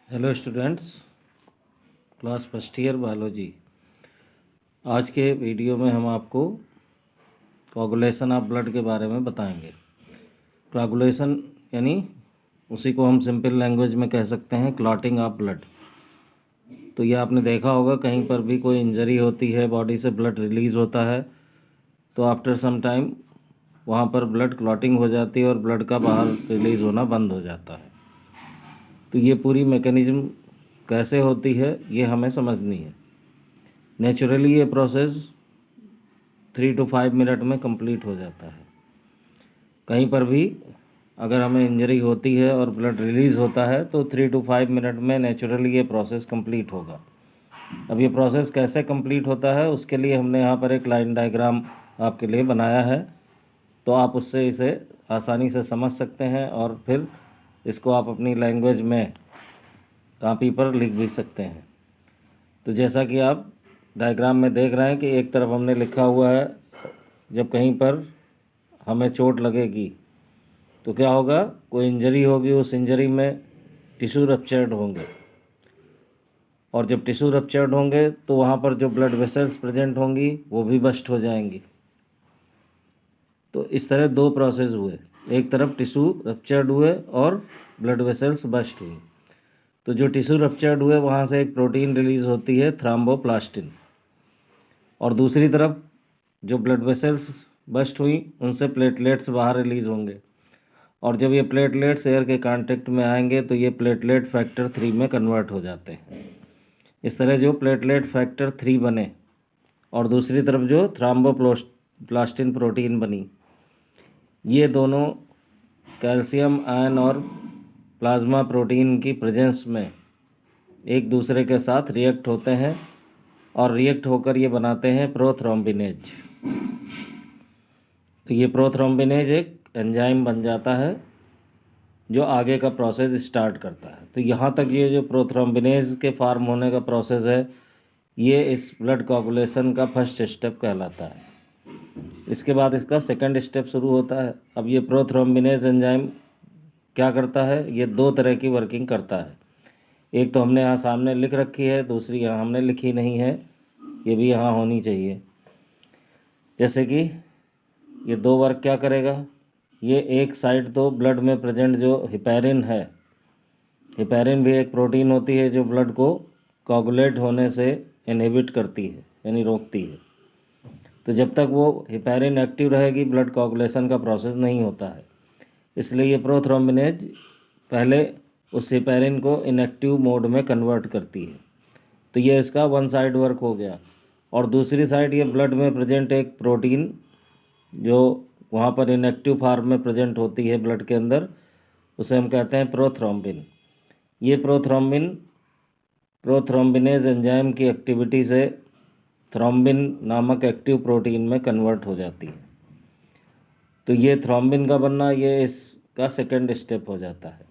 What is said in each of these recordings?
Hello students, class first year biology. आज के video में हम आपको कोगुलेशन ऑफ ब्लड के बारे में बताएंगे। कोगुलेशन यानी उसी को हम सिंपल लैंग्वेज में कह सकते हैं क्लॉटिंग ऑफ ब्लड। तो ये आपने देखा होगा, कहीं पर भी कोई इंजरी होती है, बॉडी से ब्लड रिलीज़ होता है, तो आफ्टर सम टाइम वहाँ पर ब्लड क्लॉटिंग हो जाती है और ब्लड का बाहर रिलीज़ होना बंद हो जाता है। तो ये पूरी मैकेनिज्म कैसे होती है ये हमें समझनी है। नेचुरली ये प्रोसेस 3 to 5 मिनट में कंप्लीट हो जाता है। कहीं पर भी अगर हमें इंजरी होती है और ब्लड रिलीज़ होता है तो 3 to 5 मिनट में नेचुरली ये प्रोसेस कंप्लीट होगा। अब ये प्रोसेस कैसे कंप्लीट होता है उसके लिए हमने यहाँ पर एक लाइन डायग्राम आपके लिए बनाया है, तो आप उससे इसे आसानी से समझ सकते हैं और फिर इसको आप अपनी लैंग्वेज में कॉपी पर लिख भी सकते हैं। तो जैसा कि आप डायग्राम में देख रहे हैं कि एक तरफ हमने लिखा हुआ है, जब कहीं पर हमें चोट लगेगी तो क्या होगा, कोई इंजरी होगी, उस इंजरी में टिश्यू रप्चर्ड होंगे, और जब टिश्यू रप्चर्ड होंगे तो वहाँ पर जो ब्लड वेसल्स प्रेजेंट होंगी वो भी बस्ट हो जाएंगी। तो इस तरह दो प्रोसेस हुए, एक तरफ टिश्यू रप्चर्ड हुए और ब्लड वेसल्स बस्ट हुई। तो जो टिश्यू रप्चर्ड हुए वहाँ से एक प्रोटीन रिलीज़ होती है, थ्रोम्बोप्लास्टिन, और दूसरी तरफ जो ब्लड वेसल्स बस्ट हुई उनसे प्लेटलेट्स बाहर रिलीज़ होंगे, और जब ये प्लेटलेट्स एयर के कांटेक्ट में आएंगे तो ये प्लेटलेट फैक्टर 3 में कन्वर्ट हो जाते हैं। इस तरह जो प्लेटलेट फैक्टर 3 बने और दूसरी तरफ जो थ्रोम्बोप्लास्टिन प्रोटीन बनी, ये दोनों कैल्शियम आयन और प्लाज्मा प्रोटीन की प्रेजेंस में एक दूसरे के साथ रिएक्ट होते हैं और रिएक्ट होकर ये बनाते हैं प्रोथ्रोम्बिनेज। तो ये प्रोथ्रोम्बिनेज एक एंजाइम बन जाता है जो आगे का प्रोसेस स्टार्ट करता है। तो यहाँ तक ये जो प्रोथ्रोम्बिनेज के फार्म होने का प्रोसेस है, ये इस ब्लड कोगुलेशन का फर्स्ट स्टेप कहलाता है। इसके बाद इसका सेकंड स्टेप शुरू होता है। अब ये प्रोथ्रोम्बिनेज एंजाइम क्या करता है, ये दो तरह की वर्किंग करता है। एक तो हमने यहाँ सामने लिख रखी है, दूसरी यहाँ हमने लिखी नहीं है, ये भी यहाँ होनी चाहिए। जैसे कि ये दो वर्क क्या करेगा, ये एक साइड तो ब्लड में प्रेजेंट जो हिपैरिन है, हिपैरिन भी एक प्रोटीन होती है जो ब्लड को कोगुलेट होने से इनहिबिट करती है यानी रोकती है। तो जब तक वो हिपैरिन एक्टिव रहेगी ब्लड कोगुलेशन का प्रोसेस नहीं होता है, इसलिए ये प्रोथ्रोम्बिनेज पहले उस हिपैरिन को इनएक्टिव मोड में कन्वर्ट करती है। तो ये इसका वन साइड वर्क हो गया। और दूसरी साइड ये ब्लड में प्रेजेंट एक प्रोटीन जो वहाँ पर इनएक्टिव फॉर्म में प्रेजेंट होती है ब्लड के अंदर, उसे हम कहते हैं प्रोथ्रोम्बिन। ये प्रोथ्रोम्बिनेज एंजाइम की एक्टिविटी से थ्रोम्बिन नामक एक्टिव प्रोटीन में कन्वर्ट हो जाती है। तो ये थ्रोम्बिन का बनना ये इसका सेकंड स्टेप हो जाता है।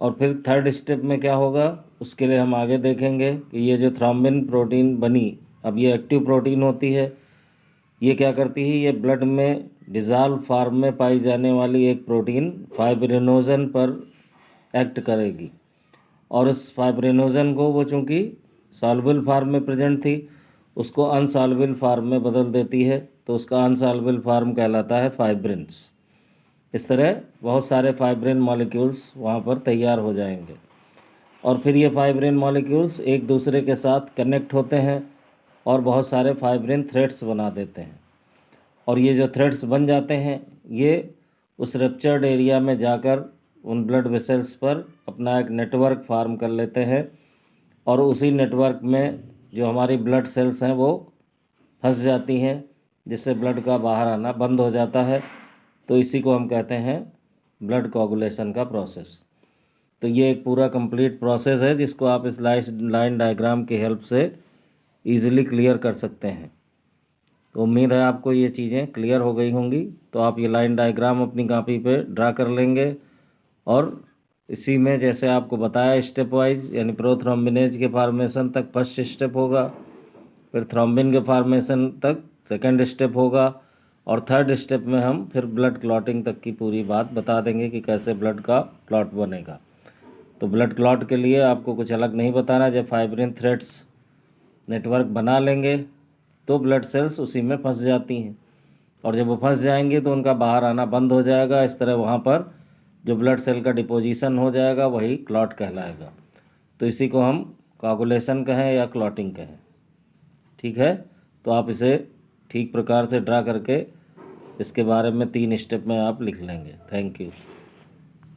और फिर थर्ड स्टेप में क्या होगा उसके लिए हम आगे देखेंगे कि ये जो थ्रोम्बिन प्रोटीन बनी, अब ये एक्टिव प्रोटीन होती है, ये क्या करती है, ये ब्लड में डिज़ाल्व फॉर्म में पाई जाने वाली एक प्रोटीन फाइब्रिनोजन पर एक्ट करेगी, और उस फाइब्रिनोजन को वो चूँकि सॉल्युबल फॉर्म में प्रेजेंट थी उसको अनसॉल्युबल फॉर्म में बदल देती है, तो उसका अनसॉल्युबल फॉर्म कहलाता है फाइब्रिन्स। इस तरह बहुत सारे फाइब्रिन मॉलिक्यूल्स वहाँ पर तैयार हो जाएंगे, और फिर ये फाइब्रिन मॉलिक्यूल्स एक दूसरे के साथ कनेक्ट होते हैं और बहुत सारे फाइब्रिन थ्रेड्स बना देते हैं। और ये जो थ्रेड्स बन जाते हैं ये उस रप्चर्ड एरिया में जाकर उन ब्लड वेसल्स पर अपना एक नेटवर्क फार्म कर लेते हैं, और उसी नेटवर्क में जो हमारी ब्लड सेल्स हैं वो फंस जाती हैं, जिससे ब्लड का बाहर आना बंद हो जाता है। तो इसी को हम कहते हैं ब्लड कोगुलेशन का प्रोसेस। तो ये एक पूरा कंप्लीट प्रोसेस है जिसको आप इस लाइन डायग्राम की हेल्प से ईज़िली क्लियर कर सकते हैं। तो उम्मीद है आपको ये चीज़ें क्लियर हो गई होंगी। तो आप ये लाइन डायग्राम अपनी कॉपी पे ड्रा कर लेंगे, और इसी में जैसे आपको बताया स्टेप वाइज, यानी प्रोथ्रोम्बिनेज के फार्मेशन तक फर्स्ट स्टेप होगा, फिर थ्रोम्बिन के फार्मेशन तक सेकंड स्टेप होगा, और थर्ड स्टेप में हम फिर ब्लड क्लॉटिंग तक की पूरी बात बता देंगे कि कैसे ब्लड का क्लॉट बनेगा। तो ब्लड क्लॉट के लिए आपको कुछ अलग नहीं बताना। जब फाइब्रिन थ्रेड्स नेटवर्क बना लेंगे तो ब्लड सेल्स उसी में फंस जाती हैं, और जब वो फंस जाएंगे तो उनका बाहर आना बंद हो जाएगा। इस तरह वहाँ पर जो ब्लड सेल का डिपोजिशन हो जाएगा वही क्लॉट कहलाएगा। तो इसी को हम कोगुलेशन कहें या क्लॉटिंग कहें। ठीक है, तो आप इसे ठीक प्रकार से ड्रा करके इसके बारे में 3 स्टेप में आप लिख लेंगे। Thank you.